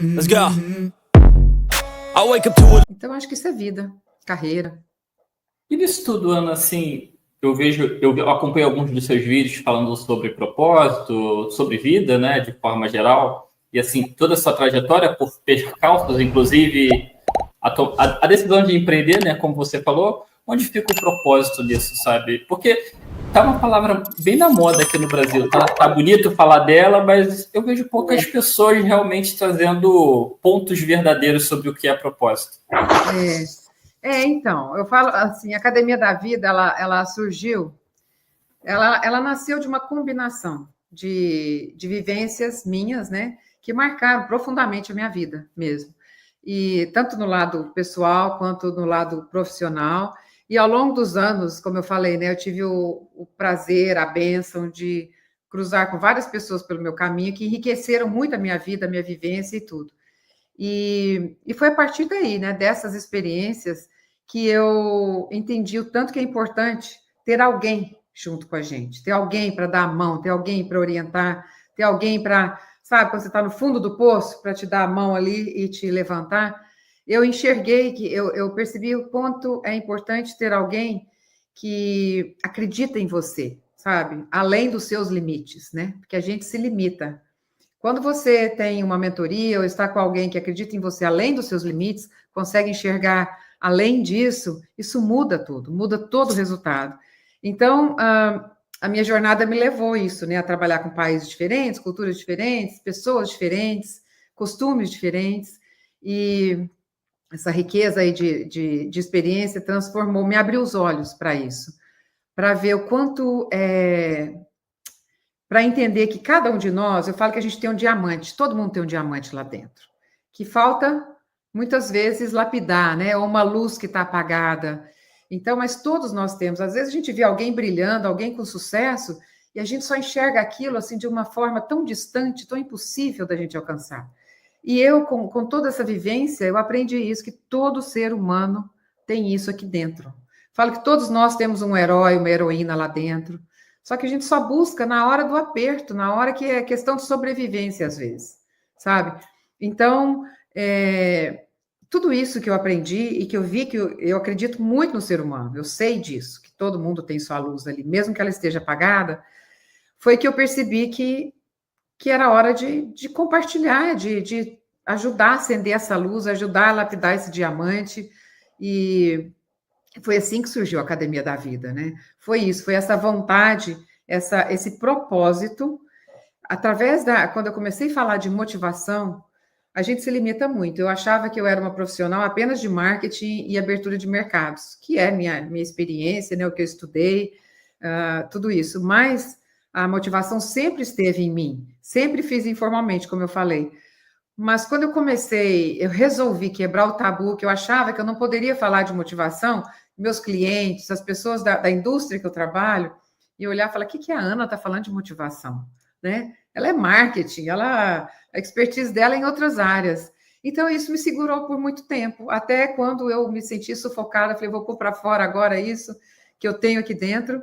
Let's go. I wake up to a... Então, acho que isso é vida, carreira. E nisso tudo, Ana, assim, eu acompanho alguns dos seus vídeos falando sobre propósito, sobre vida, né, de forma geral, e assim, toda a sua trajetória por percalços, inclusive a decisão de empreender, né, como você falou, onde fica o propósito disso, sabe? Porque tá uma palavra bem na moda aqui no Brasil, tá bonito falar dela, mas eu vejo poucas pessoas realmente trazendo pontos verdadeiros sobre o que é propósito. Então, eu falo assim, a Academia da Vida, ela surgiu, ela nasceu de uma combinação de vivências minhas, né, que marcaram profundamente a minha vida mesmo. E tanto no lado pessoal quanto no lado profissional. E ao longo dos anos, como eu falei, né, eu tive o prazer, a bênção de cruzar com várias pessoas pelo meu caminho que enriqueceram muito a minha vida, a minha vivência e tudo. E foi a partir daí, né, dessas experiências, que eu entendi o tanto que é importante ter alguém junto com a gente, ter alguém para dar a mão, ter alguém para orientar, ter alguém para, sabe, quando você está no fundo do poço, para te dar a mão ali e te levantar. Eu enxerguei que eu percebi o quanto é importante ter alguém que acredita em você, sabe, além dos seus limites, né? Porque a gente se limita. Quando você tem uma mentoria ou está com alguém que acredita em você além dos seus limites, consegue enxergar além disso, isso muda tudo, muda todo o resultado. Então, a minha jornada me levou a isso, né? A trabalhar com países diferentes, culturas diferentes, pessoas diferentes, costumes diferentes, e essa riqueza aí de experiência transformou, me abriu os olhos para isso, para ver o quanto para entender que cada um de nós, eu falo que a gente tem um diamante, todo mundo tem um diamante lá dentro, que falta muitas vezes lapidar, né? Ou uma luz que está apagada. Então, mas todos nós temos. Às vezes a gente vê alguém brilhando, alguém com sucesso, e a gente só enxerga aquilo assim de uma forma tão distante, tão impossível da gente alcançar. E eu, com toda essa vivência, eu aprendi isso, que todo ser humano tem isso aqui dentro. Falo que todos nós temos um herói, uma heroína lá dentro. Só que a gente só busca na hora do aperto, na hora que é questão de sobrevivência, às vezes, sabe? Então, tudo isso que eu aprendi e que eu vi que eu acredito muito no ser humano, eu sei disso, que todo mundo tem sua luz ali, mesmo que ela esteja apagada, foi que eu percebi que era hora de compartilhar, de ajudar a acender essa luz, ajudar a lapidar esse diamante, e foi assim que surgiu a Academia da Vida, né? Foi isso, foi essa vontade, esse propósito. Quando eu comecei a falar de motivação, a gente se limita muito. Eu achava que eu era uma profissional apenas de marketing e abertura de mercados, que é minha experiência, né? O que eu estudei, tudo isso. Mas a motivação sempre esteve em mim, sempre fiz informalmente, como eu falei. Mas quando eu resolvi quebrar o tabu, que eu achava que eu não poderia falar de motivação, meus clientes, as pessoas da indústria que eu trabalho, e olhar e falar, o que a Ana está falando de motivação? Né? Ela é marketing, a expertise dela é em outras áreas. Então, isso me segurou por muito tempo, até quando eu me senti sufocada, falei, vou pôr para fora agora isso que eu tenho aqui dentro.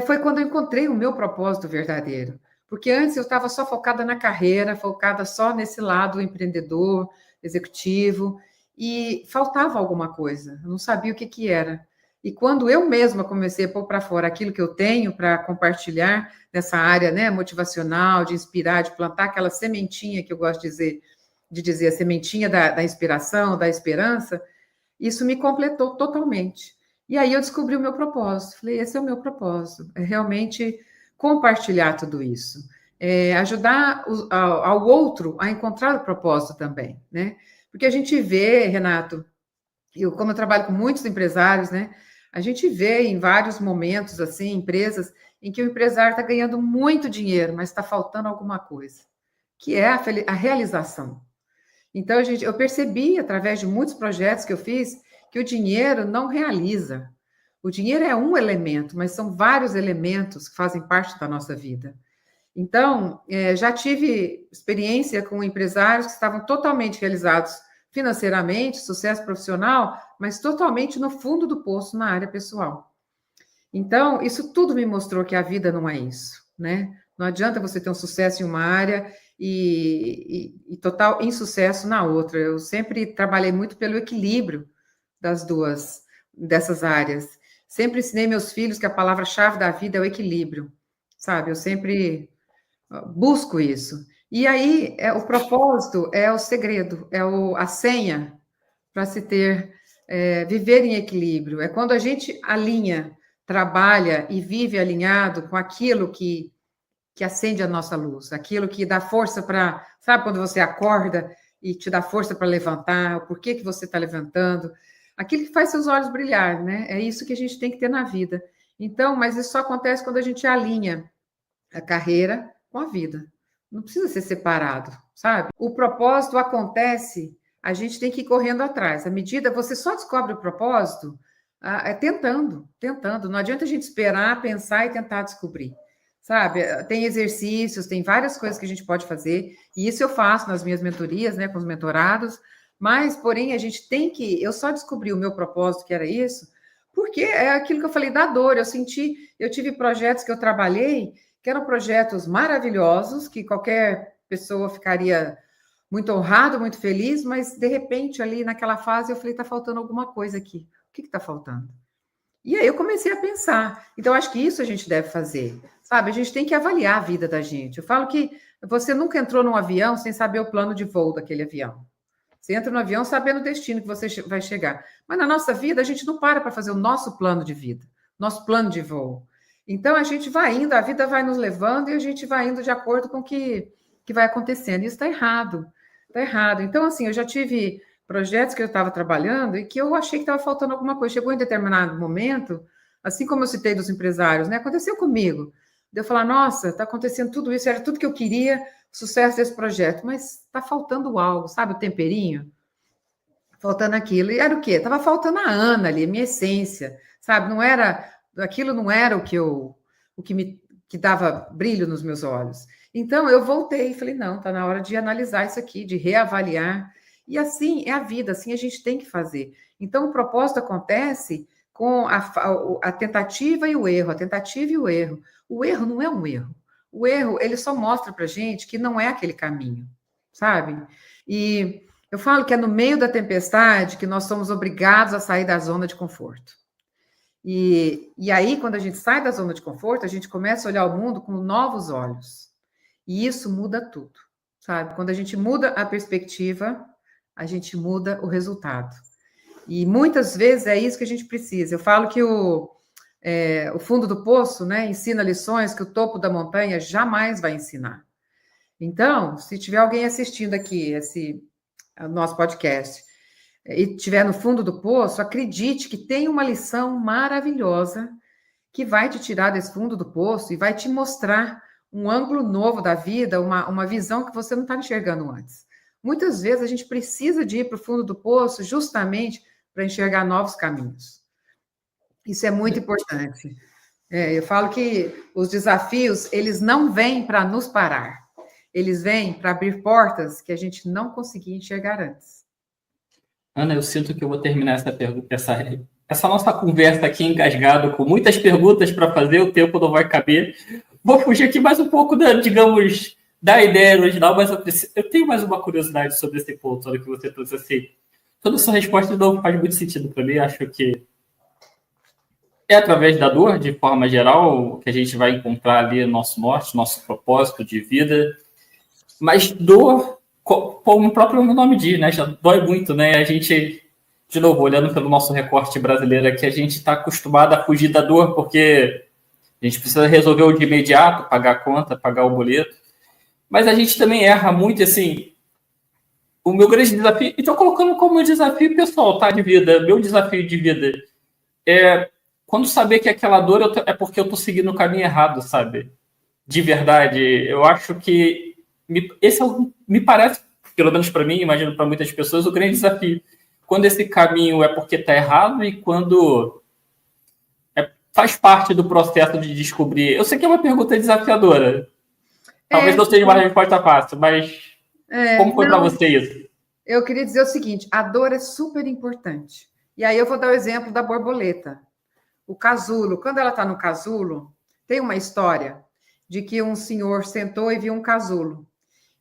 Foi quando eu encontrei o meu propósito verdadeiro. Porque antes eu estava só focada na carreira, focada só nesse lado empreendedor, executivo, e faltava alguma coisa, eu não sabia o que era. E quando eu mesma comecei a pôr para fora aquilo que eu tenho para compartilhar nessa área, né, motivacional, de inspirar, de plantar aquela sementinha que eu gosto de dizer a sementinha da inspiração, da esperança, isso me completou totalmente. E aí eu descobri o meu propósito, falei, esse é o meu propósito, é realmente compartilhar tudo isso, ajudar ao outro a encontrar o propósito também, né? Porque a gente vê, Renato, como eu trabalho com muitos empresários, né? A gente vê em vários momentos, assim, empresas em que o empresário está ganhando muito dinheiro, mas está faltando alguma coisa, que é a realização. Então, eu percebi, através de muitos projetos que eu fiz, que o dinheiro não realiza. O dinheiro é um elemento, mas são vários elementos que fazem parte da nossa vida. Então, já tive experiência com empresários que estavam totalmente realizados financeiramente, sucesso profissional, mas totalmente no fundo do poço na área pessoal. Então, isso tudo me mostrou que a vida não é isso, né? Não adianta você ter um sucesso em uma área e total insucesso na outra. Eu sempre trabalhei muito pelo equilíbrio dessas áreas. Sempre ensinei meus filhos que a palavra-chave da vida é o equilíbrio, sabe? Eu sempre busco isso. E aí, o propósito é o segredo, a senha para se viver em equilíbrio. É quando a gente alinha, trabalha e vive alinhado com aquilo que acende a nossa luz, aquilo que dá força para, sabe, quando você acorda e te dá força para levantar, o porquê que você está levantando, aquilo que faz seus olhos brilhar, né? É isso que a gente tem que ter na vida. Então, mas isso só acontece quando a gente alinha a carreira com a vida. Não precisa ser separado, sabe? O propósito acontece, a gente tem que ir correndo atrás. À medida, você só descobre o propósito tentando. Não adianta a gente esperar, pensar e tentar descobrir, sabe? Tem exercícios, tem várias coisas que a gente pode fazer, e isso eu faço nas minhas mentorias, né, com os mentorados, mas, porém, a gente tem que... Eu só descobri o meu propósito, que era isso, porque é aquilo que eu falei da dor. Eu tive projetos que eu trabalhei, que eram projetos maravilhosos, que qualquer pessoa ficaria muito honrado, muito feliz, mas, de repente, ali naquela fase, eu falei, está faltando alguma coisa aqui. O que está faltando? E aí eu comecei a pensar. Então, acho que isso a gente deve fazer, sabe? A gente tem que avaliar a vida da gente. Eu falo que você nunca entrou num avião sem saber o plano de voo daquele avião. Você entra no avião sabendo o destino que você vai chegar. Mas na nossa vida, a gente não para fazer o nosso plano de vida, nosso plano de voo. Então, a gente vai indo, a vida vai nos levando e a gente vai indo de acordo com o que vai acontecendo. Isso está errado. Está errado. Então, assim, eu já tive projetos que eu estava trabalhando e que eu achei que estava faltando alguma coisa. Chegou em determinado momento, assim como eu citei dos empresários, né? Aconteceu comigo. De eu falar, nossa, está acontecendo tudo isso, era tudo que eu queria, sucesso desse projeto, mas está faltando algo, sabe? O temperinho. Faltando aquilo. E era o quê? Estava faltando a Ana ali, a minha essência, sabe? Aquilo não era o que dava brilho nos meus olhos. Então, eu voltei e falei, não, está na hora de analisar isso aqui, de reavaliar. E assim é a vida, assim a gente tem que fazer. Então, o propósito acontece com a tentativa e o erro, a tentativa e o erro. O erro não é um erro. O erro, ele só mostra para gente que não é aquele caminho, sabe? E eu falo que é no meio da tempestade que nós somos obrigados a sair da zona de conforto. E aí, quando a gente sai da zona de conforto, a gente começa a olhar o mundo com novos olhos. E isso muda tudo, sabe? Quando a gente muda a perspectiva, a gente muda o resultado. E muitas vezes é isso que a gente precisa. Eu falo que o fundo do poço, né, ensina lições que o topo da montanha jamais vai ensinar. Então, se tiver alguém assistindo aqui esse nosso podcast e estiver no fundo do poço, acredite que tem uma lição maravilhosa que vai te tirar desse fundo do poço e vai te mostrar um ângulo novo da vida, uma visão que você não está enxergando antes. Muitas vezes a gente precisa de ir para o fundo do poço justamente para enxergar novos caminhos. Isso é muito importante. Eu falo que os desafios, eles não vêm para nos parar. Eles vêm para abrir portas que a gente não conseguia enxergar antes. Ana, eu sinto que eu vou terminar essa nossa conversa aqui engasgado, com muitas perguntas para fazer, o tempo não vai caber. Vou fugir aqui mais um pouco da ideia original, mas eu tenho mais uma curiosidade sobre esse ponto, que você trouxe assim. Toda a sua resposta não faz muito sentido para mim, acho que é através da dor, de forma geral, que a gente vai encontrar ali nosso norte, nosso propósito de vida. Mas dor, como o próprio nome diz, né? Já dói muito, né? A gente, de novo, olhando pelo nosso recorte brasileiro aqui, a gente está acostumado a fugir da dor, porque a gente precisa resolver o de imediato, pagar a conta, pagar o boleto. Mas a gente também erra muito, assim. O meu grande desafio, e estou colocando como desafio pessoal, tá? De vida, meu desafio de vida é quando saber que aquela dor é porque eu estou seguindo o caminho errado, sabe? De verdade, eu acho que esse me parece, pelo menos para mim, imagino para muitas pessoas, o grande desafio. Quando esse caminho é porque está errado e quando faz parte do processo de descobrir. Eu sei que é uma pergunta desafiadora. Talvez não seja uma resposta fácil, mas como foi para você isso? Eu queria dizer o seguinte, a dor é super importante. E aí eu vou dar o exemplo da borboleta. O casulo, quando ela está no casulo, tem uma história de que um senhor sentou e viu um casulo.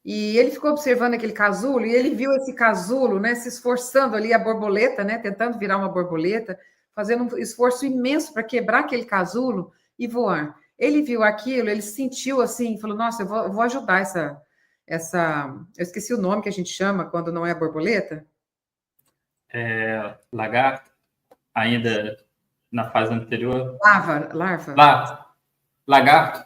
E ele ficou observando aquele casulo, e ele viu esse casulo, né, se esforçando ali, a borboleta, né, tentando virar uma borboleta, fazendo um esforço imenso para quebrar aquele casulo e voar. Ele viu aquilo, ele sentiu assim, falou, nossa, eu vou ajudar eu esqueci o nome que a gente chama quando não é borboleta. Lagarto, ainda na fase anterior. Larva. Lagarto.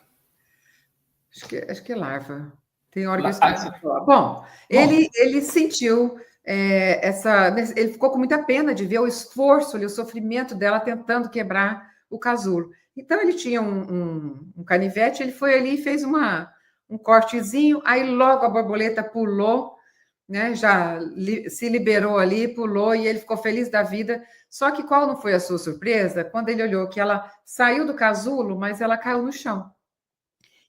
Acho que é larva. Tem hora que eu esqueci de falar. Bom, ele sentiu ele ficou com muita pena de ver o esforço, o sofrimento dela tentando quebrar o casulo. Então, ele tinha um canivete, ele foi ali e fez um cortezinho, aí logo a borboleta pulou, né, já se liberou ali, pulou, e ele ficou feliz da vida. Só que qual não foi a sua surpresa? Quando ele olhou que ela saiu do casulo, mas ela caiu no chão.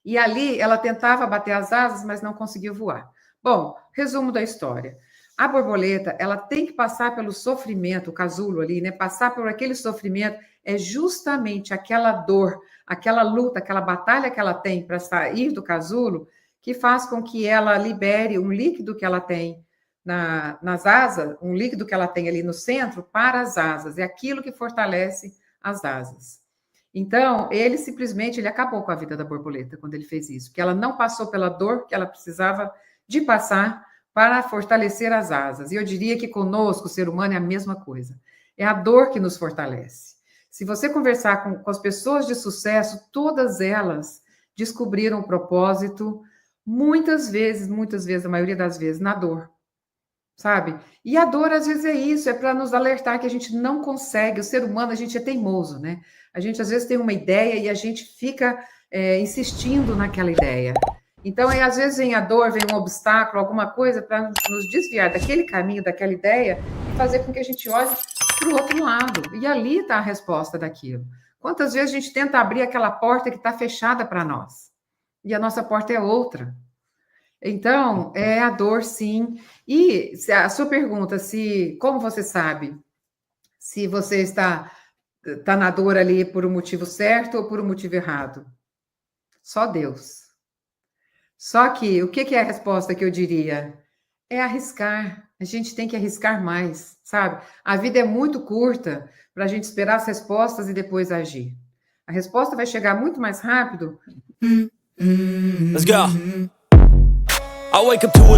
E ali ela tentava bater as asas, mas não conseguiu voar. Bom, resumo da história. A borboleta, ela tem que passar pelo sofrimento, o casulo ali, né? Passar por aquele sofrimento é justamente aquela dor, aquela luta, aquela batalha que ela tem para sair do casulo, que faz com que ela libere um líquido que ela tem nas asas, um líquido que ela tem ali no centro para as asas. É aquilo que fortalece as asas. Então, ele acabou com a vida da borboleta quando ele fez isso, porque ela não passou pela dor que ela precisava de passar para fortalecer as asas. E eu diria que conosco, o ser humano, é a mesma coisa. É a dor que nos fortalece. Se você conversar com as pessoas de sucesso, todas elas descobriram o propósito, muitas vezes, a maioria das vezes, na dor. Sabe? E a dor, às vezes, é isso, é para nos alertar que a gente não consegue. O ser humano, a gente é teimoso, né? A gente, às vezes, tem uma ideia e a gente fica insistindo naquela ideia. Então, às vezes, vem a dor, vem um obstáculo, alguma coisa para nos desviar daquele caminho, daquela ideia e fazer com que a gente olhe para o outro lado. E ali está a resposta daquilo. Quantas vezes a gente tenta abrir aquela porta que está fechada para nós? E a nossa porta é outra. Então, é a dor, sim. E a sua pergunta, como você sabe se você está na dor ali por um motivo certo ou por um motivo errado? Só Deus. Só que, o que é a resposta que eu diria? É arriscar. A gente tem que arriscar mais, sabe? A vida é muito curta para a gente esperar as respostas e depois agir. A resposta vai chegar muito mais rápido. Let's go. I wake up to a